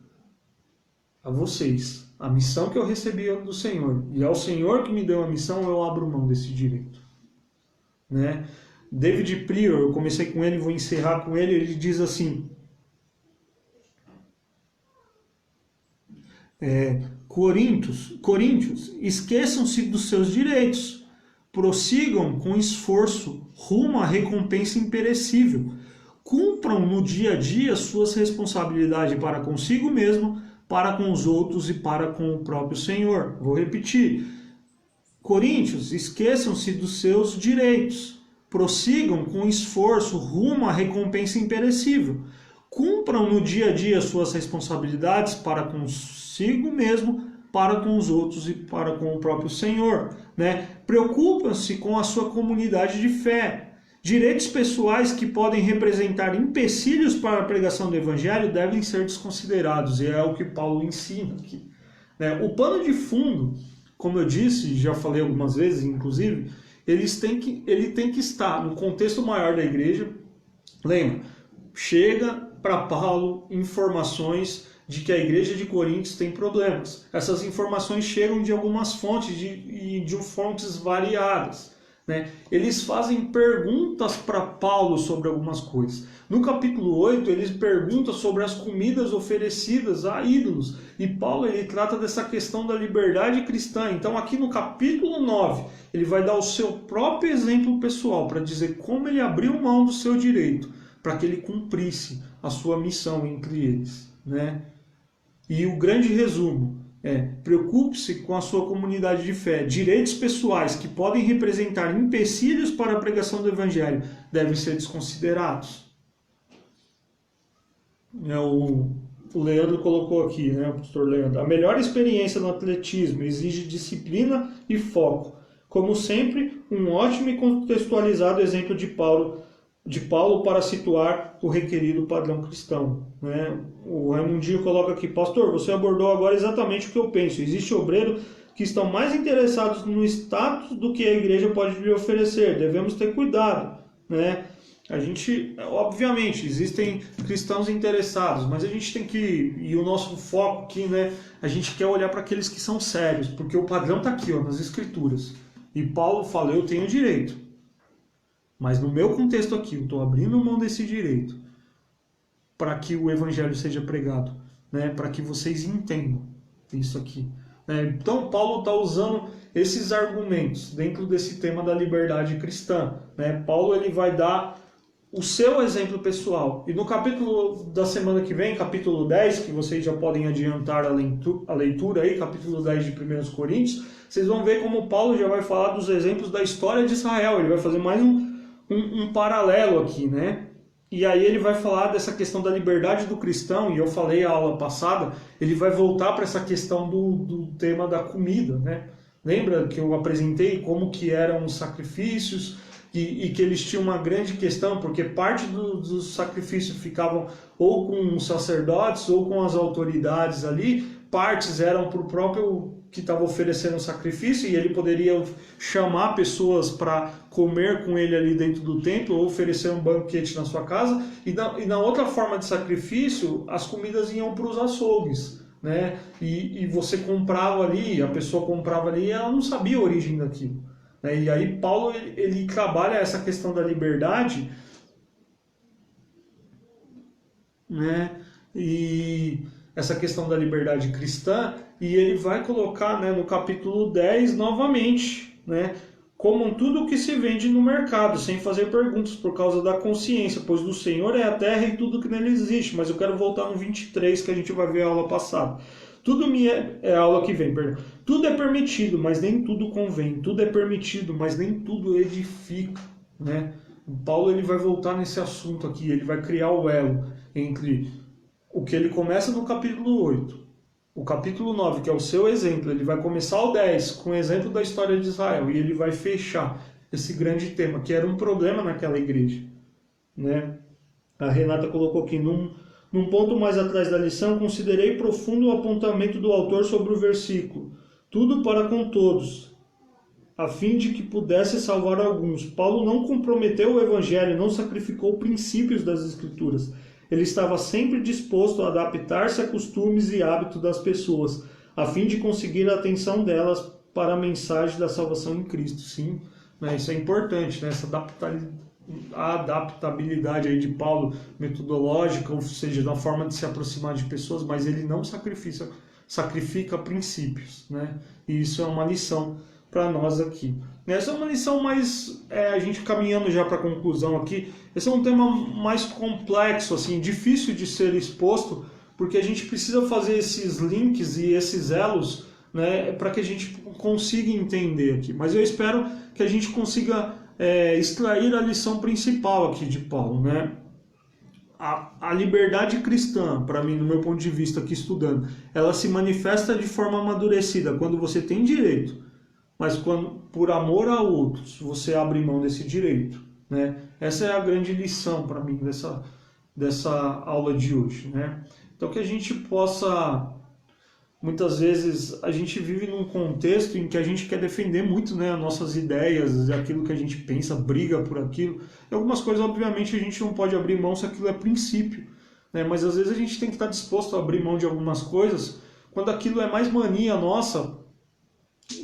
a vocês, a missão que eu recebi do Senhor, e ao Senhor que me deu a missão, eu abro mão desse direito. Né? David Prior, eu comecei com ele, vou encerrar com ele, ele diz assim, Coríntios, esqueçam-se dos seus direitos, prossigam com esforço rumo à recompensa imperecível, cumpram no dia a dia suas responsabilidades para consigo mesmo, para com os outros e para com o próprio Senhor. Vou repetir. Coríntios, esqueçam-se dos seus direitos. Prossigam com esforço rumo à recompensa imperecível. Cumpram no dia a dia suas responsabilidades para consigo mesmo, para com os outros e para com o próprio Senhor. Né? Preocupam-se com a sua comunidade de fé. Direitos pessoais que podem representar empecilhos para a pregação do Evangelho devem ser desconsiderados, e é o que Paulo ensina aqui. O pano de fundo, como eu disse, já falei algumas vezes, inclusive, ele tem que estar no contexto maior da igreja. Lembra, chega para Paulo informações de que a igreja de Coríntios tem problemas. Essas informações chegam de algumas fontes, de fontes variadas. Né? Eles fazem perguntas para Paulo sobre algumas coisas. No capítulo 8, eles perguntam sobre as comidas oferecidas a ídolos. E Paulo ele trata dessa questão da liberdade cristã. Então aqui no capítulo 9, ele vai dar o seu próprio exemplo pessoal para dizer como ele abriu mão do seu direito para que ele cumprisse a sua missão entre eles. Né? E o grande resumo preocupe-se com a sua comunidade de fé. Direitos pessoais que podem representar empecilhos para a pregação do Evangelho devem ser desconsiderados. O Leandro colocou aqui, né, o pastor Leandro. A melhor experiência no atletismo exige disciplina e foco. Como sempre, um ótimo e contextualizado exemplo de Paulo para situar o requerido padrão cristão. Né? O Raimundinho coloca aqui, pastor, você abordou agora exatamente o que eu penso. Existe obreiro que estão mais interessados no status do que a igreja pode lhe oferecer. Devemos ter cuidado, né? A gente, obviamente, existem cristãos interessados, mas a gente tem que, e o nosso foco aqui, né, a gente quer olhar para aqueles que são sérios, porque o padrão está aqui, ó, nas Escrituras. E Paulo fala, eu tenho direito, mas no meu contexto aqui, eu estou abrindo mão desse direito para que o evangelho seja pregado, né, para que vocês entendam isso aqui. Então, Paulo está usando esses argumentos dentro desse tema da liberdade cristã. Né? Paulo ele vai dar o seu exemplo pessoal. E no capítulo da semana que vem, capítulo 10, que vocês já podem adiantar a leitura aí, capítulo 10 de 1 Coríntios, vocês vão ver como Paulo já vai falar dos exemplos da história de Israel. Ele vai fazer mais um paralelo aqui, né? E aí ele vai falar dessa questão da liberdade do cristão, e eu falei a aula passada, ele vai voltar para essa questão do tema da comida, né? Lembra que eu apresentei como que eram os sacrifícios e que eles tinham uma grande questão, porque parte dos sacrifícios ficavam ou com os sacerdotes ou com as autoridades ali, partes eram para o próprio que estava oferecendo o sacrifício, e ele poderia chamar pessoas para comer com ele ali dentro do templo, ou oferecer um banquete na sua casa, e na outra forma de sacrifício, as comidas iam para os açougues, né? E você comprava ali, a pessoa comprava ali, e ela não sabia a origem daquilo. Né? E aí Paulo ele trabalha essa questão da liberdade, né? E essa questão da liberdade cristã, e ele vai colocar, né, no capítulo 10 novamente, né, como tudo que se vende no mercado, sem fazer perguntas, por causa da consciência, pois do Senhor é a terra e tudo que nele existe. Mas eu quero voltar no 23, que a gente vai ver a aula passada. Tudo é a aula que vem, perdão. Tudo é permitido, mas nem tudo convém. Tudo é permitido, mas nem tudo edifica, né? O Paulo ele vai voltar nesse assunto aqui, ele vai criar o elo entre o que ele começa no capítulo 8, o capítulo 9, que é o seu exemplo, ele vai começar o 10 com o exemplo da história de Israel, e ele vai fechar esse grande tema, que era um problema naquela igreja. Né? A Renata colocou aqui, num ponto mais atrás da lição, considerei profundo o apontamento do autor sobre o versículo, tudo para com todos, a fim de que pudesse salvar alguns. Paulo não comprometeu o evangelho, não sacrificou princípios das escrituras. Ele estava sempre disposto a adaptar-se a costumes e hábitos das pessoas, a fim de conseguir a atenção delas para a mensagem da salvação em Cristo. Sim, né? Isso é importante, né? Essa adaptabilidade aí de Paulo, metodológica, ou seja, na forma de se aproximar de pessoas, mas ele não sacrifica princípios, né? E isso é uma lição para nós aqui. Essa é uma lição mais, a gente caminhando já para a conclusão aqui, esse é um tema mais complexo, assim, difícil de ser exposto, porque a gente precisa fazer esses links e esses elos, né, para que a gente consiga entender aqui. Mas eu espero que a gente consiga extrair a lição principal aqui de Paulo, né? A liberdade cristã, para mim, no meu ponto de vista aqui estudando, ela se manifesta de forma amadurecida quando você tem direito, mas quando, por amor a outros, você abre mão desse direito. Né? Essa é a grande lição para mim dessa aula de hoje. Né? Então que a gente possa, muitas vezes, a gente vive num contexto em que a gente quer defender muito, né, as nossas ideias, aquilo que a gente pensa, briga por aquilo. E algumas coisas, obviamente, a gente não pode abrir mão se aquilo é princípio. Né? Mas às vezes a gente tem que estar disposto a abrir mão de algumas coisas quando aquilo é mais mania nossa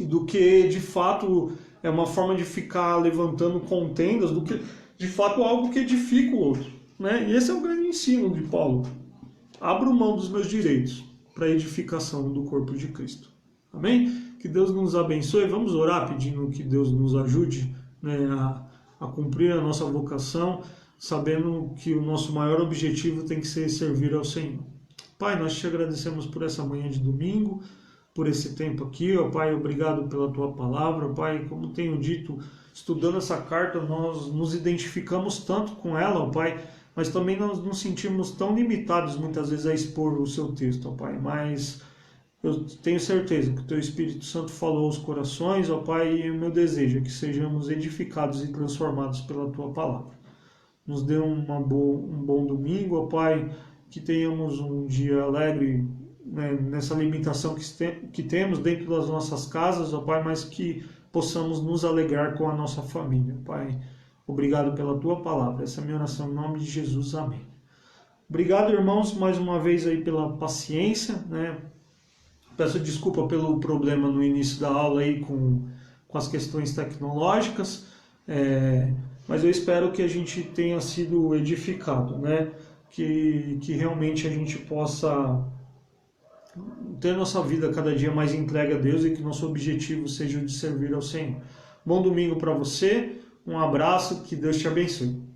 do que de fato é uma forma de ficar levantando contendas, do que de fato algo que edifica o outro. Né? E esse é o grande ensino de Paulo. Abro mão dos meus direitos para a edificação do corpo de Cristo. Amém? Que Deus nos abençoe. Vamos orar pedindo que Deus nos ajude, né, a cumprir a nossa vocação, sabendo que o nosso maior objetivo tem que ser servir ao Senhor. Pai, nós te agradecemos por essa manhã de domingo, por esse tempo aqui, ó Pai, obrigado pela tua palavra, Pai, como tenho dito, estudando essa carta, nós nos identificamos tanto com ela, ó Pai, mas também nós nos sentimos tão limitados muitas vezes a expor o seu texto, ó Pai, mas eu tenho certeza que o teu Espírito Santo falou aos corações, ó Pai, e o meu desejo é que sejamos edificados e transformados pela tua palavra. Nos dê um bom domingo, ó Pai, que tenhamos um dia alegre né, nessa limitação que temos dentro das nossas casas, ó Pai, mas que possamos nos alegrar com a nossa família. Pai, obrigado pela tua palavra. Essa é a minha oração em nome de Jesus. Amém. Obrigado, irmãos, mais uma vez aí pela paciência, né? Peço desculpa pelo problema no início da aula aí com as questões tecnológicas, mas eu espero que a gente tenha sido edificado, né? Que realmente a gente possa ter nossa vida cada dia mais entregue a Deus e que nosso objetivo seja o de servir ao Senhor. Bom domingo para você, um abraço, que Deus te abençoe.